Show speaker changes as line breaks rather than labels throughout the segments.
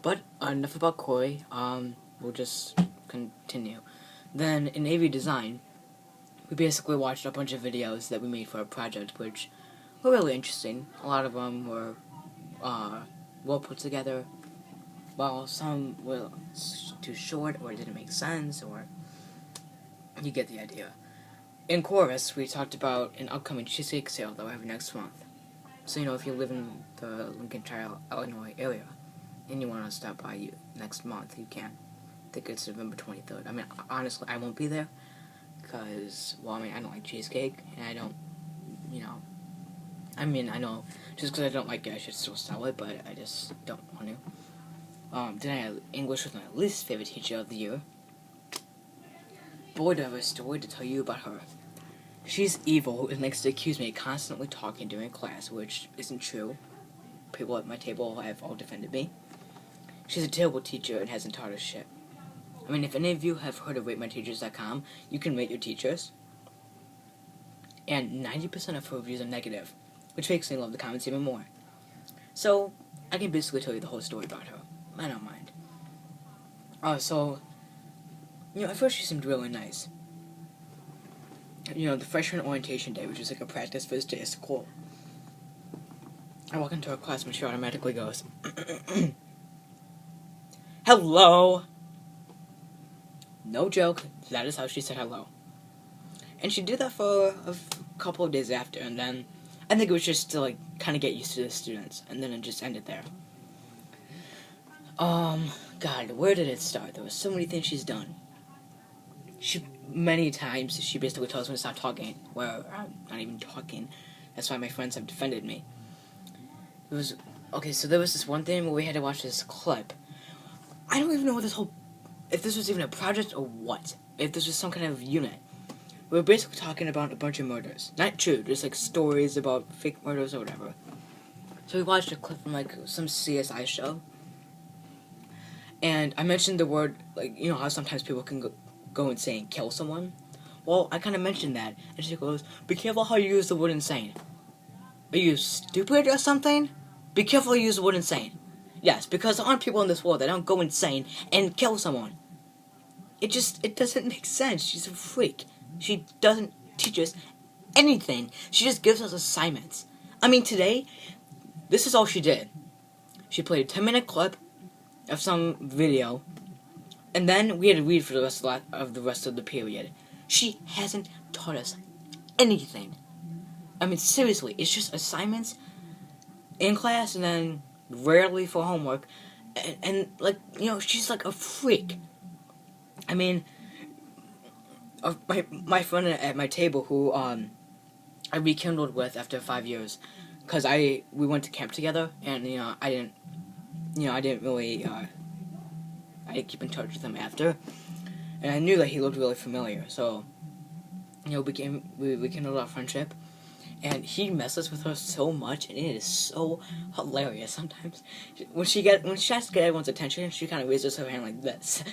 But enough about Koi. We'll just continue. Then in AV design, we basically watched a bunch of videos that we made for a project, which were really interesting. A lot of them were well put together, while some were too short or didn't make sense, or you get the idea. In Chorus, we talked about an upcoming cheesecake sale that we'll have next month. So, if you live in the Lincolnshire, Illinois area, and you want to stop by next month, you can. I think it's November 23rd. I mean, honestly, I won't be there, because, I don't like cheesecake, and I don't, I know, just because I don't like it, I should still sell it, but I just don't want to. Then I had English was my least favorite teacher of the year. Boy, do I have a story to tell you about her. She's evil and likes to accuse me of constantly talking during class, which isn't true. People at my table have all defended me. She's a terrible teacher and hasn't taught us shit. I mean, if any of you have heard of RateMyTeachers.com, you can rate your teachers. And 90% of her reviews are negative, which makes me love the comments even more. So, I can basically tell you the whole story about her. I don't mind. At first she seemed really nice. The freshman orientation day, which is like a practice first day of school. I walk into her class and she automatically goes, "Hello!" No joke, that is how she said hello. And she did that for a couple of days after, and then I think it was just to kind of get used to the students, and then it just ended there. God, where did it start? There were so many things she's done. Many times she basically tells me to stop talking, where I'm not even talking. That's why my friends have defended me. There was this one thing where we had to watch this clip. I don't even know if this was even a project or what. If this was some kind of unit. We were basically talking about a bunch of murders. Not true, just stories about fake murders or whatever. So we watched a clip from some CSI show. And I mentioned the word, how sometimes people can go insane and kill someone. Well, I kind of mentioned that. And she goes, "Be careful how you use the word insane. Are you stupid or something? Be careful how you use the word insane." Yes, because there aren't people in this world that don't go insane and kill someone. It doesn't make sense. She's a freak. She doesn't teach us anything. She just gives us assignments. I mean, today, this is all she did. She played a 10-minute clip of some video, and then we had to read for the rest of the period. She hasn't taught us anything. I mean, seriously, it's just assignments in class, and then rarely for homework, and she's like a freak. I mean, my friend at my table who I rekindled with after 5 years, because we went to camp together, and I didn't keep in touch with him after, and I knew that he looked really familiar, so we rekindled our friendship. And he messes with her so much, and it is so hilarious sometimes. When she tries to get everyone's attention, she kind of raises her hand like this.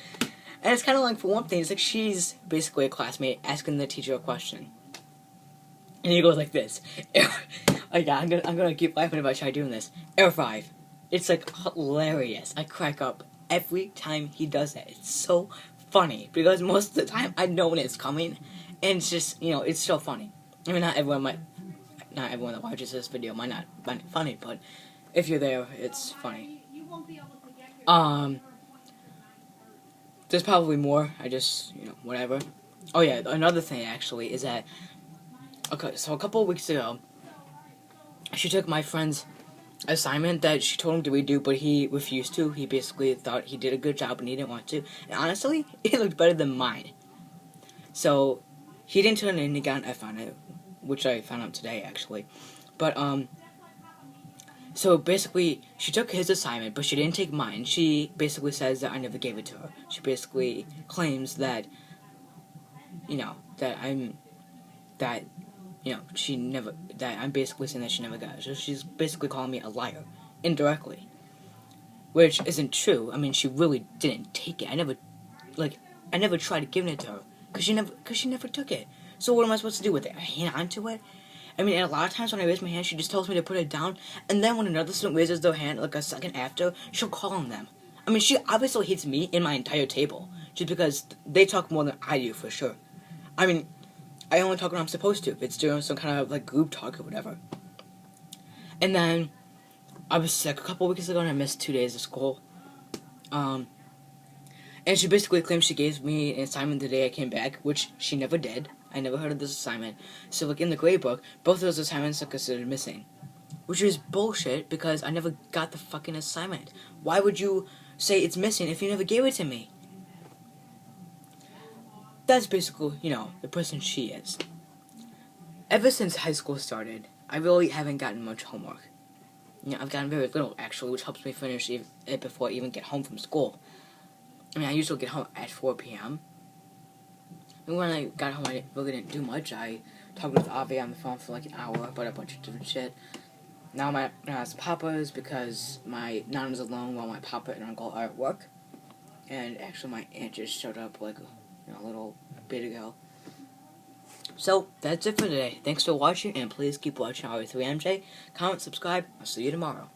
And it's kind of for one thing, it's she's basically a classmate asking the teacher a question. And he goes like this. I'm gonna keep laughing if I try doing this. Air 5. It's hilarious. I crack up every time he does that. It's so funny, because most of the time I know when it's coming, and it's just, it's so funny. I mean, not everyone that watches this video might not find it funny, but if you're there, it's funny. There's probably more. I just, whatever. Oh yeah, another thing actually is that, okay, so a couple of weeks ago, she took my friend's assignment that she told him to redo, but he refused to. He basically thought he did a good job and he didn't want to. And honestly, it looked better than mine. So, he didn't turn it in, he got an F on it, which I found out today, actually. But, so basically, she took his assignment, but she didn't take mine. She basically says that I never gave it to her. She basically claims that, that I'm basically saying that she never got it. So she's basically calling me a liar, indirectly. Which isn't true. I mean, she really didn't take it. I never tried giving it to her, because she never took it. So what am I supposed to do with it? Hang on to it? I mean, and a lot of times when I raise my hand, she just tells me to put it down, and then when another student raises their hand, a second after, she'll call on them. I mean, she obviously hates me and my entire table, just because they talk more than I do, for sure. I mean, I only talk when I'm supposed to, if it's during some kind of, like, group talk or whatever. And then, I was sick a couple weeks ago and I missed 2 days of school. And she basically claimed she gave me an assignment the day I came back, which she never did. I never heard of this assignment. So, like, in the grade book, both of those assignments are considered missing. Which is bullshit, because I never got the fucking assignment. Why would you say it's missing if you never gave it to me? That's basically, the person she is. Ever since high school started, I really haven't gotten much homework. I've gotten very little, actually, which helps me finish it before I even get home from school. I mean, I usually get home at 4 p.m. And when I got home, I really didn't do much. I talked with Avi on the phone for like an hour about a bunch of different shit. Now I'm at Papa's because my Nana's alone while my Papa and Uncle are at work. And actually, my aunt just showed up like a little bit ago. So, that's it for today. Thanks for watching, and please keep watching RE3MJ. Comment, subscribe. I'll see you tomorrow.